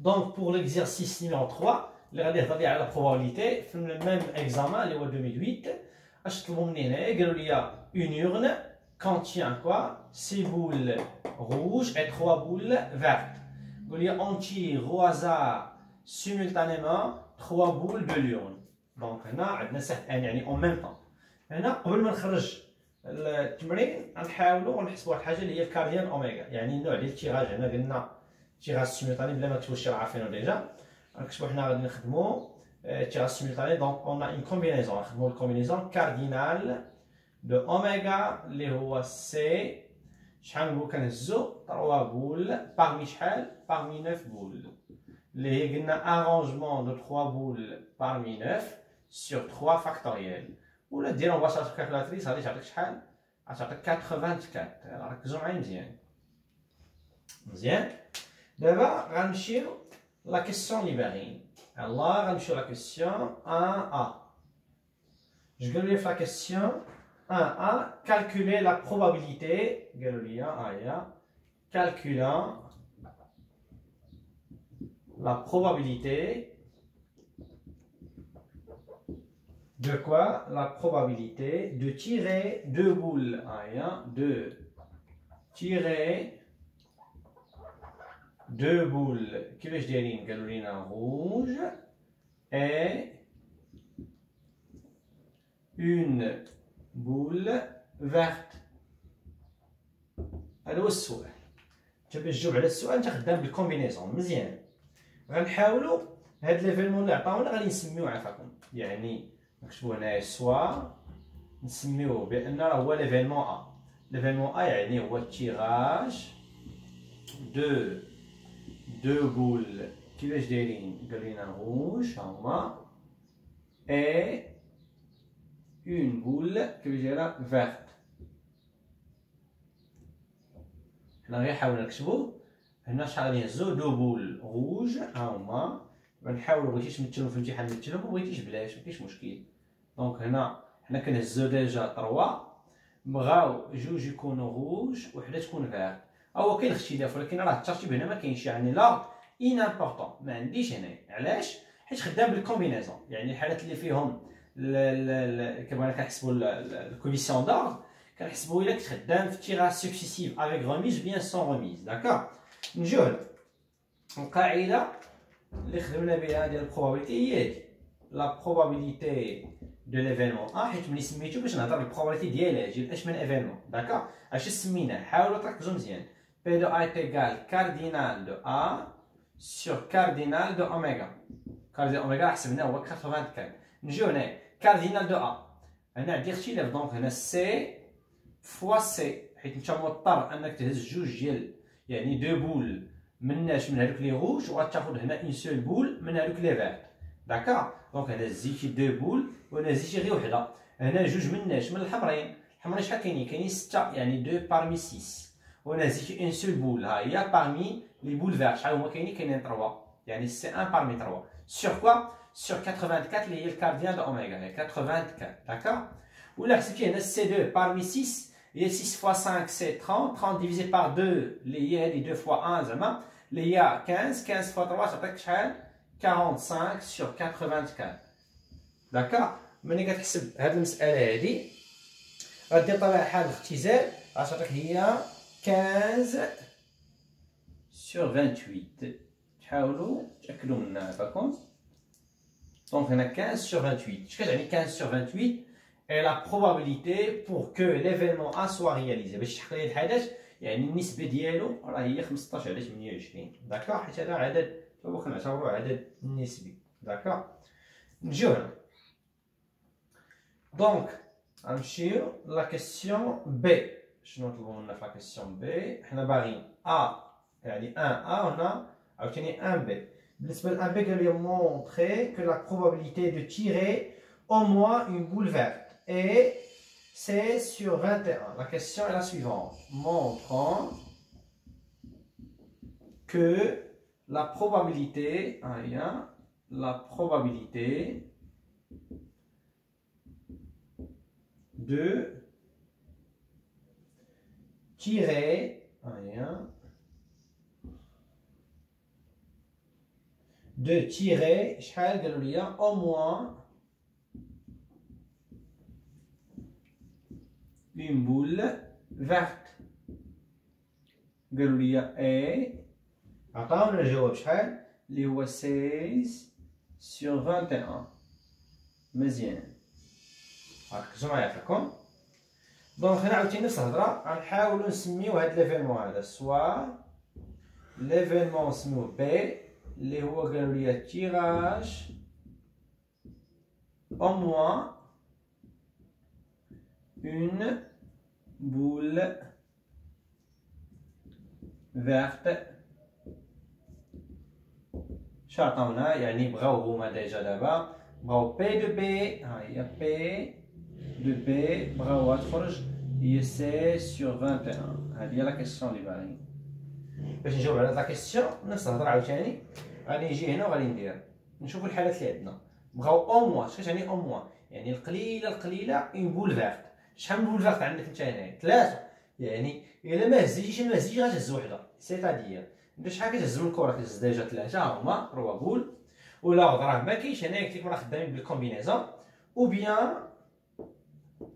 Donc, pour l'exercice numéro 3, اللي غادي يهضر لي على la probabilité في le même examen اللي هو 2008. اش طلبوا مني هنايا؟ قالوا لي une urne contient quoi? 6 boules rouges et 3 boules vertes. قالوا لي on tire au hasard simultanément 3 boules de l'urne. Donc هنا عندنا سهل يعني en même temps. هنا قبل ما نخرج التمرين غنحاولوا نحسبوا واحد الحاجه اللي هي الكارديان اوميغا، يعني النوع ديال التيراج. هنا قلنا تيراج سيمولتاني بلا ما نكتبوا الشي عارفينو ديجا. غنكتبوا حنا غادي نخدموا تيراج سيمولتاني. دونك اون اون كومبينيزون، غنخدموا الكومبينيزون كاردينال دو اوميغا اللي هو سي. شحال نقولوا كنهزوا 3 بول باغمي شحال؟ باغمي 9 بول اللي هي قلنا ارونجمون دو 3 بول باغمي 9 sur 3 فاكتوريال. ولا ديرها مباشره في الكالكولاتريس غادي تعطيك شحال؟ غتعطيك 84. ركزوا معايا مزيان مزيان. دابا غنمشيو لا كيسيون اللي باغيين. يلاه غنمشيو لا كيسيون 1A. اش قالوا لي في لا كيسيون 1A؟ calculer la probabilité. قالوا لي هي calculant la probabilité de quoi? La probabilité de tirer 2 boules. De tirer 2 boules كيفاش دايرين؟ قالوا لنا rouge et une boule verte. هذا هو السؤال. انت باش تجاوب على السؤال انت خدام بالكومبينيزون مزيان. غنحاولوا هاد ليفيلمون اللي عطاونا غادي نسميوه عفاكم، يعني نكتبوا هنايا سوا نسميوه بان راه هو ليفيلمون ا. ليفيلمون ا يعني هو التيراج دو بول كيفاش دايرين؟ قال لنا روج هما اي اون بول كيفاش دايره فيرت. حنا غير حاولنا نكتبو هنا شحال غادي نهزو 2 بول روج هما. غنحاولوا بغيتيش تمثلهم في الامتحان نمثلهم، وبغيتيش بلاش مكاينش مشكل. دونك هنا حنا كنهزو ديجا 3 بغاو جوج يكونوا روج وحده تكون فيرت. هو كاين اختلاف ولكن راه الترتيب هنا ما كاينش، يعني لا ان امبورطون ما عنديش هنا. علاش؟ حيت خدام بالكومبينيزون، يعني الحالات اللي فيهم كما كنحسبوا الكوفيسيون دورد كنحسبوا الا كنت خدام في تيراج سكسيسيف افيك ريميز بيان سون ريميز. داكوغ. نجيو هنا القاعده اللي خدمنا بها ديال البروبابيليتي هي هادي لا بروبابيليتي دو ليفينمون ا، حيت ملي سميتو باش نهضر البروبابيليتي ديالها ديال اش من ايفينمون. داكوغ. اش سميناه؟ حاولوا تركزوا مزيان. بي دو ا ايكال كاردينال دو ا سور كاردينال دو اوميغا. كاردينال اوميغا حسبناه هو 84. نجيو هنا كاردينال دو ا، هنا عندي اختلاف. دونك هنا سي فوا سي، حيت انت مضطر انك تهز جوج ديال يعني 2 بول من هذوك لي روج وغتاخذ هنا اون سول بول من هذوك لي فيرت. داكوغ. دونك هنا زيتي 2 بول وهنا زيتي غير وحده. هنا جوج من الحمرين. الحمرين شحال كاينين؟ كاينين 6 يعني 2 بارمي 6. وهنا زيتي اون سول بول ها هي بارمي لي بول فيرت. شحال هما كاينين؟ كاينين 3 يعني سي 1 بارمي 3 سور كوا؟ سور 84 اللي هي الكارديان دو اوميغا هي 84. داكوغ. ولا حسبتي هنا سي 2 بارمي 6 هي 6 فوا 5 سي 30. 30 ديفيزي بار 2 اللي هي هادي 2 فوا 1 زعما اللي هي 15. 15 فوا 3 تعطيك شحال؟ 45 سور 84. داكوغ. ملي كتحسب هاد المساله هادي غدير طبيعه الحال الاختزال غتعطيك هي 15 سور 28. تحاولوا تاكدوا منها عفاكم. دونك هنا 15 سور 28. اش كتعني 15 سور 28؟ اي لا بروبابيليتي بور كو ليفينمون ا سوا رياليزي. باش تحقق لي الحدث يعني النسبه ديالو راه هي 15 على 28. داكوغ. حيت هذا عدد هو كنعتبروه عدد نسبي. داكوغ. نجيو هنا دونك غنمشيو لا كيسيون بي. شنو طلبوا لنا في لا كيسيون بي؟ حنا باغيين ا يعني 1 ا وهنا عاوتاني 1 بي. بالنسبه ل 1 بي قال لي مونطري كو لا بروبابيليتي دو تيري au moins une boule verte et c'est sur 21. La question est la suivante. Montrant que la probabilité de tirer de tirer شحال قالوا لي au moins une boule verte قالوا لي A عطاونا الجواب شحال اللي هو 16 sur 21 مزيان ركزوا معايا فيكم. دونك هنا عاوتاني نفس الهضره غنحاولوا نسميو هاد ليفينمون هذا سوا ليفينمون نسميوه بي اللي هو قالوا لي تيراج au moins une boule verte. شعطاونا يعني بغاو هما ديجا دابا بغاو بي دو بي ها هي بي دو بي بغاوها تخرج هي سي سور 21. هادي هي لا كيسيون اللي باغيين. باش نجاوب على هاد لا كيسيون نفس الهضره عاوتاني غادي نجي هنا وغادي ندير نشوفو الحالات اللي عندنا. بغاو او موان شكون يعني او موان يعني القليله اون بول فيرت. شحال من بول فيرت عندك انت هنايا؟ 3. يعني الا ما هزيتيش غتهز وحده سيتادير انت شحال كتهز من الكره كتهز ديجا 3 هما 3 بول ولا راه ما كاينش هنايا قلت لكم راه خدامين بالكومبينيزون او بيان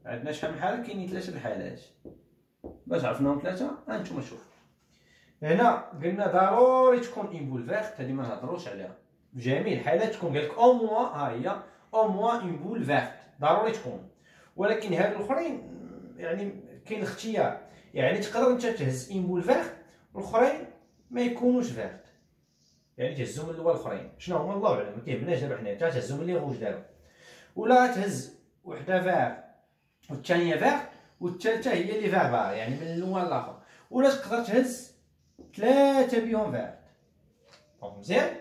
عندنا شحال من حاله كاينين 3 الحالات باش عرفناهم 3 ها نتوما شوفوا هنا قلنا ضروري تكون اون بول فيرت هادي ما نهضروش عليها في جميع الحالات تكون قالك او موان ها هي او موان اون بول فيرت ضروري تكون ولكن هادو الاخرين يعني كاين اختيار يعني تقدر انت تهز اون بول فيرت والاخرين ما يكونوش فيرت يعني تهزو من الاول الاخرين شنو هما الله اعلم ما كيهمناش دابا حنايا تهزو من اللي غوج دابا ولا تهز وحده فيرت والثانيه فيرت والثالثه هي اللي فيربار يعني من الاول للاخر ولا تقدر تهز 3 بيهم فيرت دونك مزيان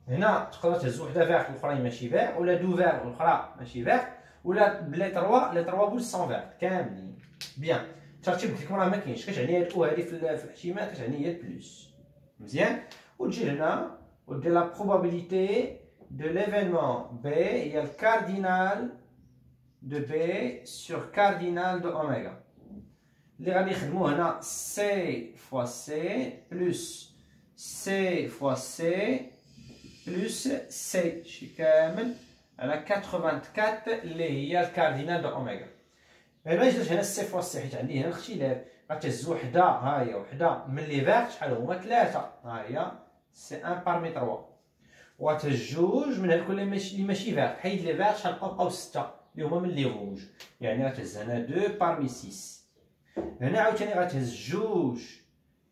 هنا تقدر تهز وحده فيرت والاخرين ماشي فيرت ولا دو فيرت والاخرى ماشي فيرت ولا بلي 3 بول سون فيرت كاملين بيان الترتيب قلت لكم راه ما كاينش كتعني هاد او هادي في الاحتمال كتعني هي بلوس مزيان وتجي هنا ودير لا بروبابيليتي دو ليفينمون بي هي الكاردينال دو بي سور كاردينال دو اوميغا اللي غادي نخدمو هنا سي فوا سي بلوس سي فوا سي بلوس سي شي كامل على 84 اللي هي الكاردينال دو اوميغا. علاش درت هنا سي فوا سي حيت عندي هنا الاختلاف غتهز وحده ها هي وحده من لي فيرت شحال هما 3 ها هي سي 1 بارمي 3 وغتهز جوج من هادوك اللي ماشي فيرت حيد لي فيرت شحال بقاو 6 اللي هما من لي روج يعني غتهز هنا 2 بارمي 6 هنا عاوتاني غتهز جوج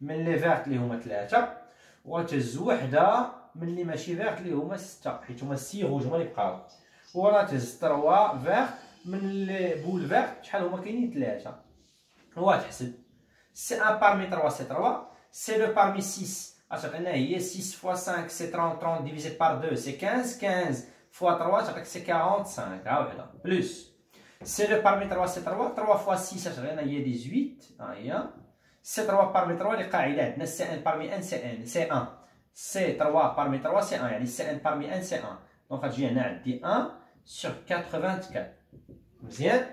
من لي فيرت اللي هما 3 وغتهز وحده من اللي ماشي فيرت اللي هما 6 حيت هما 6 روج هما اللي بقاو وغتهز 3 فيرت من لي بول فيرت شحال هما كاينين 3 وغتحسب سي 1 parmi 3 c'est 3 c'est 2 parmi 6 غتعطينا هي 6 fois 5 c'est 30 30 divisé par 2 c'est 15 15 fois 3 تعطيك c'est 45 ها وحده بلس c'est 2 parmi 3 c'est 3 3 fois 6 غتعطينا هي 18 ها هي c'est 3 parmi 3 اللي قاعده عندنا c'est 1 parmi 1 c'est 1 c'est 1 c'est 3 parmi 3 c'est 1 يعني c'est 1 parmi 1 c'est 1 دونك غتجي هنا عندي 1 sur 84 مزيان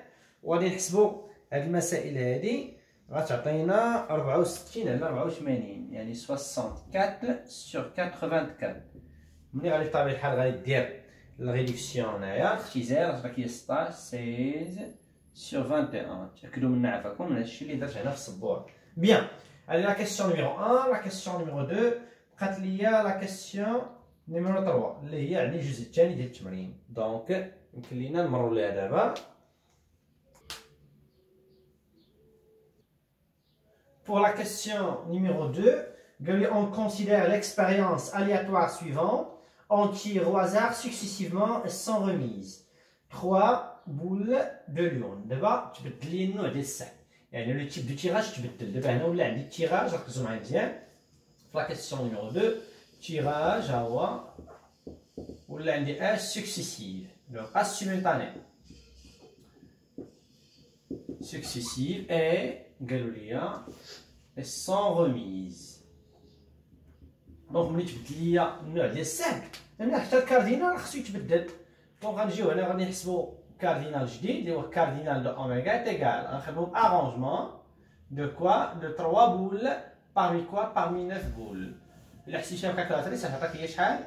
وغادي نحسبوا هاد المسائل هادي غتعطينا 64 على 84 يعني 64 sur 84 ملي غادي بطبيعة الحال غادي دير الريدكسيون هنايا الاختزال غتعطيك هي 16 16 sur 21 تأكدوا من عافاكم من هادشي اللي درت هنا في السبورة بيان هادي لا كيسيون نيميرو 1 لا كيسيون نيميرو 2 بقات ليا لا كيسيون نيميرو 3 اللي هي يعني الجزء الثاني ديال التمرين دونك يمكن لينا نمروا ليها دابا. Pour la question numéro 2, on considère l'expérience aléatoire suivante. On tire au hasard successivement sans remise. 3 boules de lion. D'abord, tu peux te le nom de ça. Le type de tirage, tu peux te le dire. On a un tirage, bien. Pour la question numéro 2, tirage à voix. Ou l'un successive. Donc, pas simultané. Successive et Galulia et sans remise. Donc ملي تبدل ليا النوع ديال السهم انا حتى الكاردينال خصو يتبدل دونك غنجيو هنا غادي نحسبوا كاردينال جديد اللي هو كاردينال دو اوميغا تيغال غنخدمو بارونجمون دو كوا دو 3 بول بارمي كوا بارمي 9 بول الا حسيتها بكالكولاتريس غتعطيك هي شحال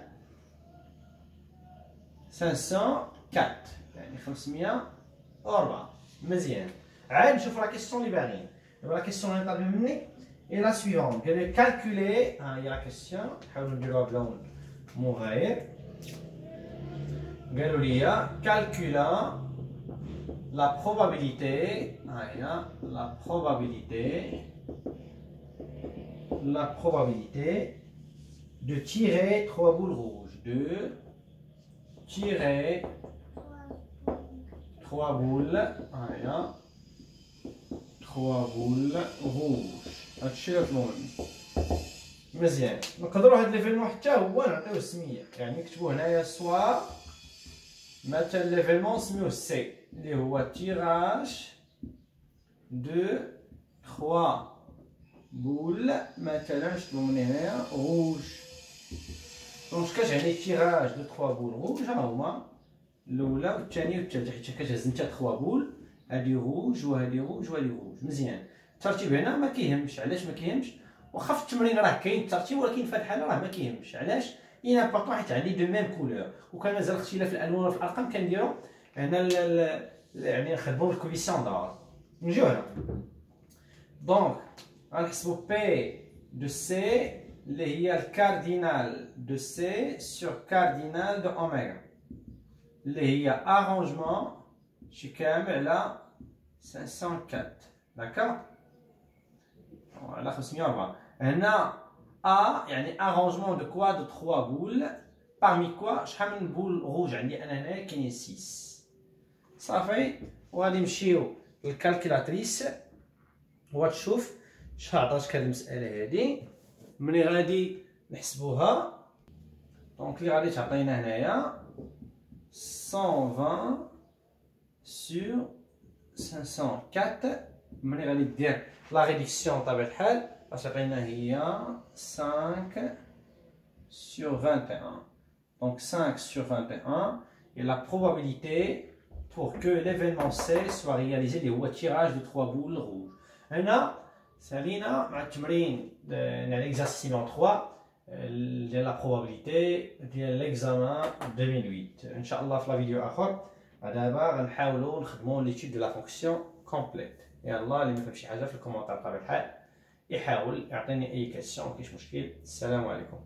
504 يعني 504 مزيان. عاد نشوف لا كيسيون اللي باغيين. دابا لا كيسيون اللي طالبين مني هي لا سويفون. قال لي كالكولي، ها هي لا كيسيون، نحاولوا نديروها بلون مغاير. قالوا لي كالكولا la probabilité, la probabilité de tirer 3 boules rouges, de tirer 3 boules, 3 boules rouges. هادشي اللي طلبوا مني. مزيان، نقدروا هاد ليفينمون حتى هو نعطيوه سميه، يعني نكتبوا هنايا سوا مثلا ليفينمون سميوه سي اللي هو تيراج دو 3 بول مثلا نكتبو من هنايا روج. دونك كتعني تيراج دو 3 بول روج ها هما الاولى والثانيه والثالثه، حيت كتهز نتا 3 بول، هادي روج وهادي روج وهادي روج. مزيان، الترتيب هنا ما كيهمش. علاش ما كيهمش؟ واخا في التمرين راه كاين الترتيب، ولكن في هاد الحاله راه ما كيهمش. علاش؟ إن امبورطون حيت عندي دو ميم كولور، وكان مازال اختلاف الالوان وفي الارقام كنديرو هنا يعني نخدمو بالكوفيسيون دور. نجيو هنا دونك غنحسبو بي دو سي اللي هي الكاردينال دو سي سور كاردينال دو اوميغا اللي هي ارونجمون شي كامل على 504. داكوغ على 504. هنا A يعني arrangement de quoi de 3 boules parmi quoi شحال من بول روج عندي انا هنايا؟ كاينين 6 صافي. وغادي نمشيو للكالكيلاتريس وتشوف شحال عطاتك هاد المساله هادي. ملي غادي نحسبوها دونك اللي غادي تعطينا هنايا 120 sur 504. ملي غادي دير لا ريدكسيون بطبيعه الحال غتعطينا هي 5 sur 21. Donc 5 sur 21 et la probabilité pour que l'événement C soit réalisé اللي هو tirage de 3 boules rouges. هنا سالينا مع التمرين ديال l'exercice 3 ديال la probabilité ديال l'examen 2008. ان شاء الله في لا فيديو اخر. دابا غنحاولوا نخدموا ليتود دو لا فونكسيون كومبليت. يلاه اللي ما فهم شي حاجه في الكومونتير بطبيعه الحال يحاول يعطيني اي كيسيون، مكاينش مشكل. السلام عليكم.